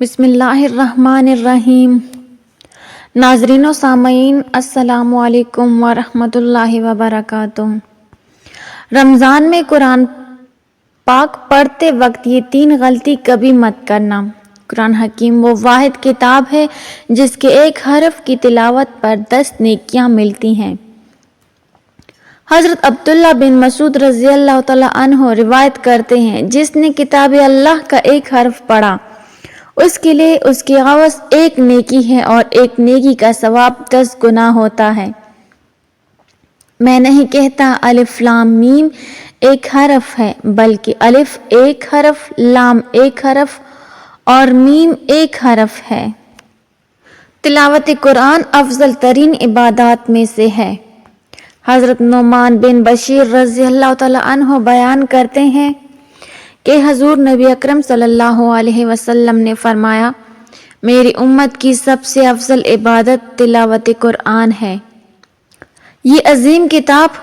بسم اللہ الرحمن الرحیم۔ ناظرین و سامعین، السلام علیکم ورحمۃ اللہ وبرکاتہ۔ رمضان میں قرآن پاک پڑھتے وقت یہ 3 غلطی کبھی مت کرنا۔ قرآن حکیم وہ واحد کتاب ہے جس کے ایک حرف کی تلاوت پر 10 نیکیاں ملتی ہیں۔ حضرت عبداللہ بن مسعود رضی اللہ تعالیٰ عنہ روایت کرتے ہیں، جس نے کتاب اللہ کا ایک حرف پڑھا اس کے لیے اس کی عوض 1 نیکی ہے اور 1 نیکی کا ثواب 10 گنا ہوتا ہے۔ میں نہیں کہتا الف لام میم ایک حرف ہے، بلکہ الف ایک حرف، لام ایک حرف اور میم ایک حرف ہے۔ تلاوت قرآن افضل ترین عبادات میں سے ہے۔ حضرت نعمان بن بشیر رضی اللہ تعالیٰ عنہ بیان کرتے ہیں کہ حضور نبی اکرم صلی اللہ علیہ وسلم نے فرمایا، میری امت کی سب سے افضل عبادت تلاوت قرآن ہے۔ یہ عظیم کتاب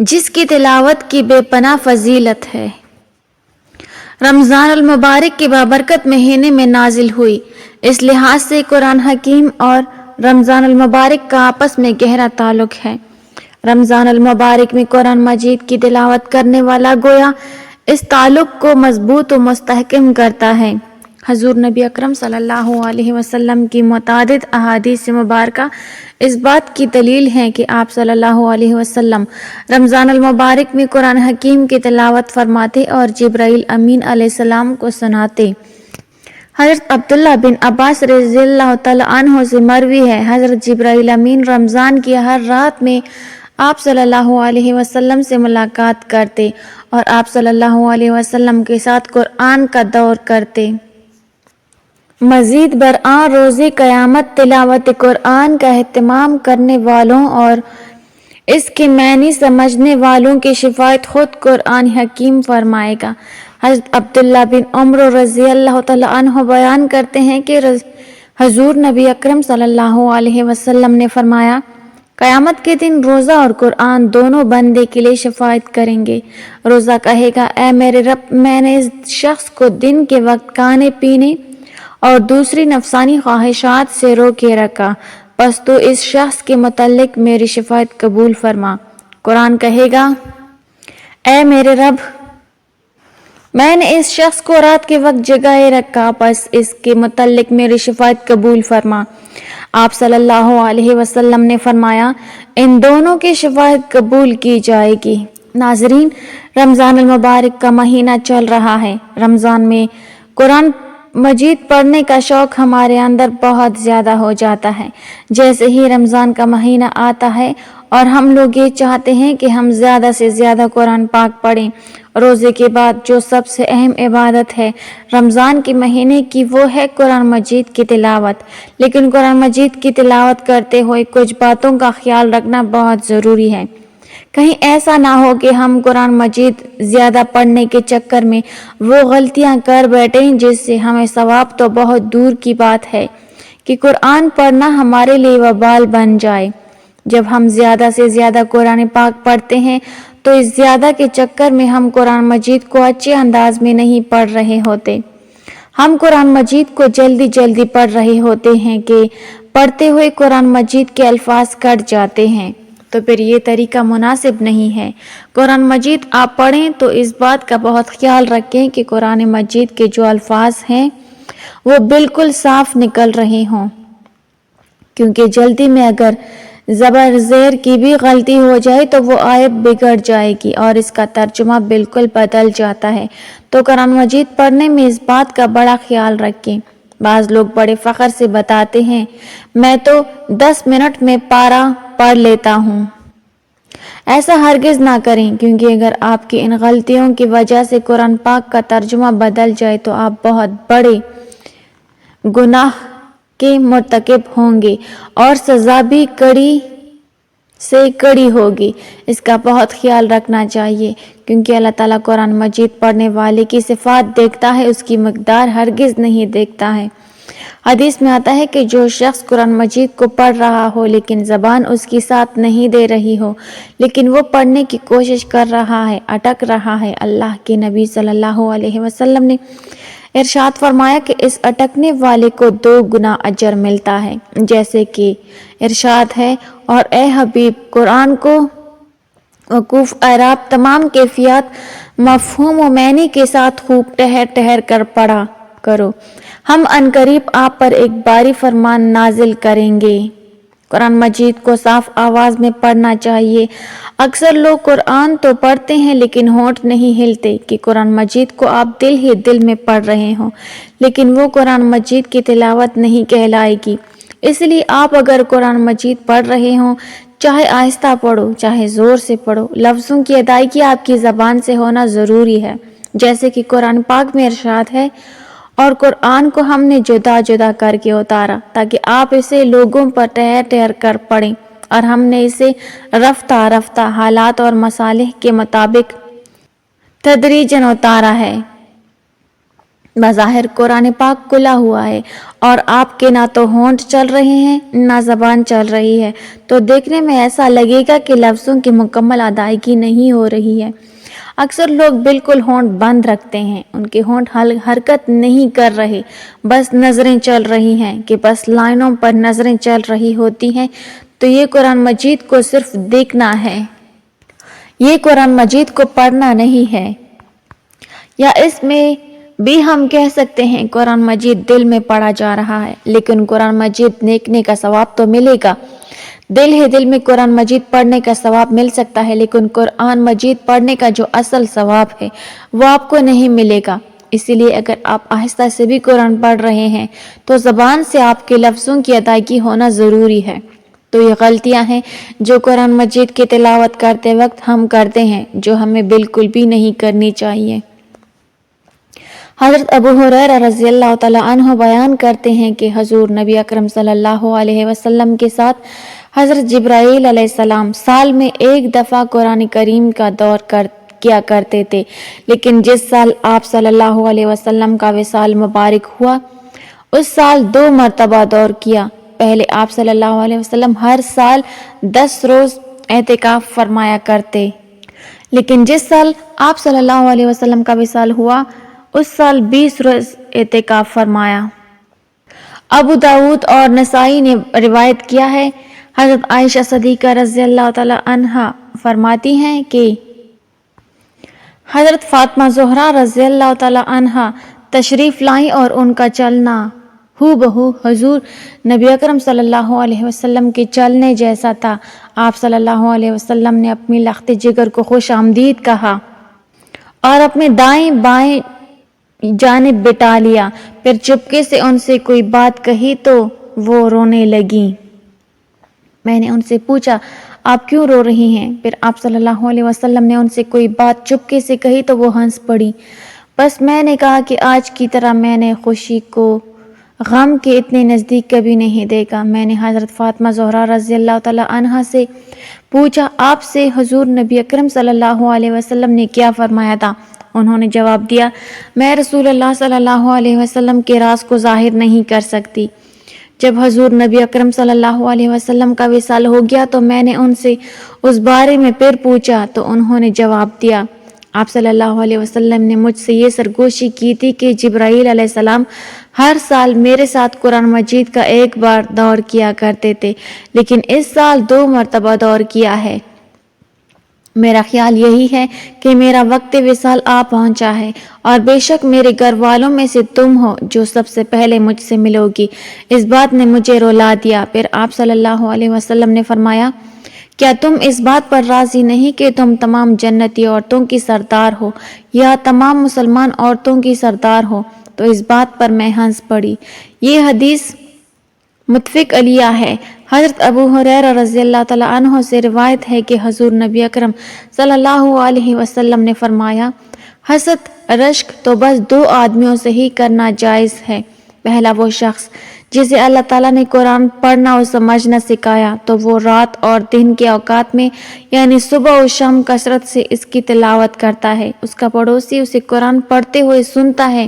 جس کی تلاوت کی بے پناہ فضیلت ہے، رمضان المبارک کے بابرکت مہینے میں نازل ہوئی۔ اس لحاظ سے قرآن حکیم اور رمضان المبارک کا آپس میں گہرا تعلق ہے۔ رمضان المبارک میں قرآن مجید کی تلاوت کرنے والا گویا اس تعلق کو مضبوط و مستحکم کرتا ہے۔ حضور نبی اکرم صلی اللہ علیہ وسلم کی متعدد احادیث مبارکہ اس بات کی دلیل ہیں کہ آپ صلی اللہ علیہ وسلم رمضان المبارک میں قرآن حکیم کی تلاوت فرماتے اور جبرائیل امین علیہ السلام کو سناتے۔ حضرت عبداللہ بن عباس رضی اللہ تعالیٰ عنہ سے مروی ہے، حضرت جبرائیل امین رمضان کی ہر رات میں آپ صلی اللہ علیہ وسلم سے ملاقات کرتے اور آپ صلی اللہ علیہ وسلم کے ساتھ قرآن کا دور کرتے۔ مزید برآں روز قیامت تلاوت قرآن کا اہتمام کرنے والوں اور اس کے معنی سمجھنے والوں کی شفاعت خود قرآن حکیم فرمائے گا۔ حضرت عبداللہ بن عمر رضی اللہ تعالیٰ عنہ بیان کرتے ہیں کہ حضور نبی اکرم صلی اللہ علیہ وسلم نے فرمایا، قیامت کے دن روزہ اور قرآن دونوں بندے کے لیے شفاعت کریں گے۔ روزہ کہے گا، اے میرے رب، میں نے اس شخص کو دن کے وقت کھانے پینے اور دوسری نفسانی خواہشات سے روکے رکھا، پس تو اس شخص کے متعلق میری شفاعت قبول فرما۔ قرآن کہے گا، اے میرے رب، میں نے اس شخص کو رات کے وقت جگائے رکھا، پس اس کے متعلق میری شفاعت قبول فرما۔ آپ صلی اللہ علیہ وسلم نے فرمایا، ان دونوں کی شفاعت قبول کی جائے گی۔ ناظرین، رمضان المبارک کا مہینہ چل رہا ہے۔ رمضان میں قرآن مجید پڑھنے کا شوق ہمارے اندر بہت زیادہ ہو جاتا ہے۔ جیسے ہی رمضان کا مہینہ آتا ہے اور ہم لوگ یہ چاہتے ہیں کہ ہم زیادہ سے زیادہ قرآن پاک پڑھیں۔ روزے کے بعد جو سب سے اہم عبادت ہے رمضان کے مہینے کی، وہ ہے قرآن مجید کی تلاوت۔ لیکن قرآن مجید کی تلاوت کرتے ہوئے کچھ باتوں کا خیال رکھنا بہت ضروری ہے۔ کہیں ایسا نہ ہو کہ ہم قرآن مجید زیادہ پڑھنے کے چکر میں وہ غلطیاں کر بیٹھیں جس سے ہمیں ثواب تو بہت دور کی بات ہے کہ قرآن پڑھنا ہمارے لیے وبال بن جائے۔ جب ہم زیادہ سے زیادہ قرآن پاک پڑھتے ہیں تو اس زیادہ کے چکر میں ہم قرآن مجید کو اچھے انداز میں نہیں پڑھ رہے ہوتے۔ ہم قرآن مجید کو جلدی جلدی پڑھ رہے ہوتے ہیں کہ پڑھتے ہوئے قرآن مجید کے الفاظ کٹ جاتے ہیں، تو پھر یہ طریقہ مناسب نہیں ہے۔ قرآن مجید آپ پڑھیں تو اس بات کا بہت خیال رکھیں کہ قرآن مجید کے جو الفاظ ہیں وہ بالکل صاف نکل رہے ہوں، کیونکہ جلدی میں اگر زبر زیر کی بھی غلطی ہو جائے تو وہ آیت بگڑ جائے گی اور اس کا ترجمہ بالکل بدل جاتا ہے۔ تو قرآن مجید پڑھنے میں اس بات کا بڑا خیال رکھیں۔ بعض لوگ بڑے فخر سے بتاتے ہیں، میں تو 10 منٹ میں پارہ پڑھ لیتا ہوں۔ ایسا ہرگز نہ کریں، کیونکہ اگر آپ کی ان غلطیوں کی وجہ سے قرآن پاک کا ترجمہ بدل جائے تو آپ بہت بڑے گناہ کے مرتکب ہوں گے اور سزا بھی کڑی سے کڑی ہوگی۔ اس کا بہت خیال رکھنا چاہیے، کیونکہ اللہ تعالیٰ قرآن مجید پڑھنے والے کی صفات دیکھتا ہے، اس کی مقدار ہرگز نہیں دیکھتا ہے۔ حدیث میں آتا ہے کہ جو شخص قرآن مجید کو پڑھ رہا ہو لیکن زبان اس کی ساتھ نہیں دے رہی ہو، لیکن وہ پڑھنے کی کوشش کر رہا ہے، اٹک رہا ہے، اللہ کے نبی صلی اللہ علیہ وسلم نے ارشاد فرمایا کہ اس اٹکنے والے کو 2 گنا اجر ملتا ہے، جیسے کہ ارشاد ہے، اور اے حبیب قرآن کو وقوف اعراب تمام کیفیات مفہوم و معنی کے ساتھ خوب ٹہر ٹہر کر پڑھا کرو، ہم عنقریب آپ پر ایک باری فرمان نازل کریں گے۔ قرآن مجید کو صاف آواز میں پڑھنا چاہیے۔ اکثر لوگ قرآن تو پڑھتے ہیں لیکن ہونٹ نہیں ہلتے کہ قرآن مجید کو آپ دل ہی دل میں پڑھ رہے ہوں، لیکن وہ قرآن مجید کی تلاوت نہیں کہلائے گی۔ اس لیے آپ اگر قرآن مجید پڑھ رہے ہوں، چاہے آہستہ پڑھو چاہے زور سے پڑھو، لفظوں کی ادائیگی آپ کی زبان سے ہونا ضروری ہے، جیسے کہ قرآن پاک میں ارشاد ہے، اور قرآن کو ہم نے جدا جدا کر کے اتارا تاکہ آپ اسے لوگوں پر ٹہر ٹہر کر پڑھیں، اور ہم نے اسے رفتہ رفتہ حالات اور مصالح کے مطابق تدریجاً اتارا ہے۔ بظاہر قرآن پاک کھلا ہوا ہے اور آپ کے نہ تو ہونٹ چل رہے ہیں نہ زبان چل رہی ہے، تو دیکھنے میں ایسا لگے گا کہ لفظوں کی مکمل ادائیگی نہیں ہو رہی ہے۔ اکثر لوگ بالکل ہونٹ بند رکھتے ہیں، ان کے ہونٹ حرکت نہیں کر رہے، بس نظریں چل رہی ہیں کہ بس لائنوں پر نظریں چل رہی ہوتی ہیں، تو یہ قرآن مجید کو صرف دیکھنا ہے، یہ قرآن مجید کو پڑھنا نہیں ہے۔ یا اس میں بھی ہم کہہ سکتے ہیں قرآن مجید دل میں پڑھا جا رہا ہے، لیکن قرآن مجید دیکھنے کا ثواب تو ملے گا۔ دل ہی دل میں قرآن مجید پڑھنے کا ثواب مل سکتا ہے، لیکن قرآن مجید پڑھنے کا جو اصل ثواب ہے وہ آپ کو نہیں ملے گا۔ اسی لیے اگر آپ آہستہ سے بھی قرآن پڑھ رہے ہیں تو زبان سے آپ کے لفظوں کی ادائیگی ہونا ضروری ہے۔ تو یہ غلطیاں ہیں جو قرآن مجید کی تلاوت کرتے وقت ہم کرتے ہیں، جو ہمیں بالکل بھی نہیں کرنی چاہیے۔ حضرت ابو ہریرہ رضی اللہ تعالیٰ عنہ بیان کرتے ہیں کہ حضور نبی اکرم صلی اللہ علیہ وسلم کے ساتھ حضرت جبرائیل علیہ السلام سال میں 1 دفعہ قرآن کریم کا دور کیا کرتے تھے، لیکن جس سال آپ صلی اللہ علیہ وسلم کا وصال مبارک ہوا، اس سال 2 مرتبہ دور کیا۔ پہلے آپ صلی اللہ علیہ وسلم ہر سال 10 روز اعتکاف فرمایا کرتے، لیکن جس سال آپ صلی اللہ علیہ وسلم کا وصال ہوا اس سال 20 روز اعتکاف فرمایا۔ ابو داؤد اور نسائی نے روایت کیا ہے، حضرت عائشہ صدیقہ رضی اللہ تعالی عنہا فرماتی ہیں کہ حضرت فاطمہ زہرا رضی اللہ تعالی عنہا تشریف لائیں اور ان کا چلنا ہو بہو حضور نبی اکرم صلی اللہ علیہ وسلم کے چلنے جیسا تھا۔ آپ صلی اللہ علیہ وسلم نے اپنی لخت جگر کو خوش آمدید کہا اور اپنے دائیں بائیں جانب بٹھا لیا، پھر چپکے سے ان سے کوئی بات کہی تو وہ رونے لگیں۔ میں نے ان سے پوچھا آپ کیوں رو رہی ہیں؟ پھر آپ صلی اللہ علیہ وسلم نے ان سے کوئی بات چپکے سے کہی تو وہ ہنس پڑی۔ بس میں نے کہا کہ آج کی طرح میں نے خوشی کو غم کے اتنے نزدیک کبھی نہیں دیکھا۔ میں نے حضرت فاطمہ زہرا رضی اللہ تعالی عنہا سے پوچھا آپ سے حضور نبی اکرم صلی اللہ علیہ وسلم نے کیا فرمایا تھا؟ انہوں نے جواب دیا میں رسول اللہ صلی اللہ علیہ وسلم کے راز کو ظاہر نہیں کر سکتی۔ جب حضور نبی اکرم صلی اللہ علیہ وسلم کا وصال ہو گیا تو میں نے ان سے اس بارے میں پھر پوچھا تو انہوں نے جواب دیا آپ صلی اللہ علیہ وسلم نے مجھ سے یہ سرگوشی کی تھی کہ جبرائیل علیہ السلام ہر سال میرے ساتھ قرآن مجید کا 1 بار دور کیا کرتے تھے، لیکن اس سال 2 مرتبہ دور کیا ہے۔ میرا خیال یہی ہے کہ میرا وقت وصال آ پہنچا ہے، اور بے شک میرے گھر والوں میں سے تم ہو جو سب سے پہلے مجھ سے ملو گی۔ اس بات نے مجھے رلا دیا۔ پھر آپ صلی اللہ علیہ وسلم نے فرمایا کیا تم اس بات پر راضی نہیں کہ تم تمام جنتی عورتوں کی سردار ہو یا تمام مسلمان عورتوں کی سردار ہو؟ تو اس بات پر میں ہنس پڑی۔ یہ حدیث متفق علیہ ہے۔ حضرت ابو ہریرہ رضی اللہ تعالیٰ عنہ سے روایت ہے کہ حضور نبی اکرم صلی اللہ علیہ وسلم نے فرمایا حسد رشک تو بس 2 آدمیوں سے ہی کرنا جائز ہے۔ پہلا وہ شخص جسے اللہ تعالیٰ نے قرآن پڑھنا اور سمجھنا سکھایا تو وہ رات اور دن کے اوقات میں یعنی صبح و شام کثرت سے اس کی تلاوت کرتا ہے۔ اس کا پڑوسی اسے قرآن پڑھتے ہوئے سنتا ہے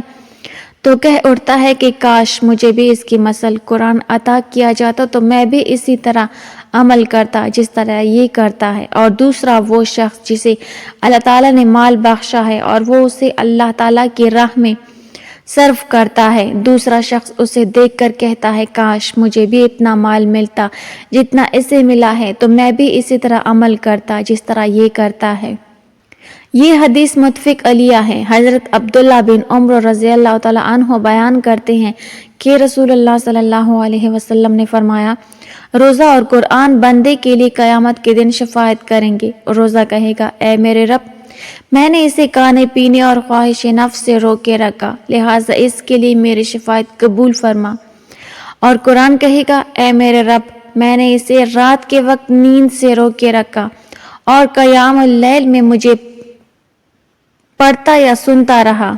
تو کہہ اٹھتا ہے کہ کاش مجھے بھی اس کی مثل قرآن عطا کیا جاتا تو میں بھی اسی طرح عمل کرتا جس طرح یہ کرتا ہے۔ اور دوسرا وہ شخص جسے اللہ تعالیٰ نے مال بخشا ہے اور وہ اسے اللہ تعالیٰ کی راہ میں صرف کرتا ہے، دوسرا شخص اسے دیکھ کر کہتا ہے کاش مجھے بھی اتنا مال ملتا جتنا اسے ملا ہے تو میں بھی اسی طرح عمل کرتا جس طرح یہ کرتا ہے۔ یہ حدیث متفق علیہ ہے۔ حضرت عبداللہ بن عمر رضی اللہ تعالیٰ عنہ بیان کرتے ہیں کہ رسول اللہ صلی اللہ علیہ وسلم نے فرمایا، روزہ اور قرآن بندے کے لیے قیامت کے دن شفاعت کریں گے۔ روزہ کہے گا، اے میرے رب، میں نے اسے کھانے پینے اور خواہش نفس سے روکے رکھا، لہٰذا اس کے لیے میری شفاعت قبول فرما۔ اور قرآن کہے گا، اے میرے رب، میں نے اسے رات کے وقت نیند سے روکے رکھا اور قیام اللیل میں مجھے پڑھتا یا سنتا رہا،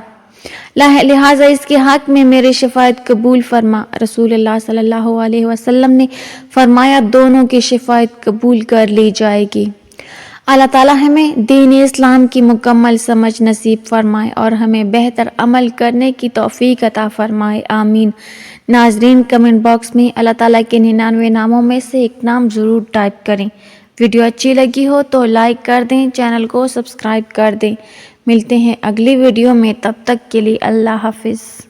لہٰذا اس کے حق میں میری شفاعت قبول فرما۔ رسول اللہ صلی اللہ علیہ وسلم نے فرمایا، دونوں کی شفاعت قبول کر لی جائے گی۔ اللہ تعالیٰ ہمیں دین اسلام کی مکمل سمجھ نصیب فرمائے اور ہمیں بہتر عمل کرنے کی توفیق عطا فرمائے، آمین۔ ناظرین، کمنٹ باکس میں اللہ تعالیٰ کے 99 ناموں میں سے ایک نام ضرور ٹائپ کریں۔ ویڈیو اچھی لگی ہو تو لائک کر دیں، چینل کو سبسکرائب کر دیں۔ ملتے ہیں اگلی ویڈیو میں، تب تک کے لیے اللہ حافظ۔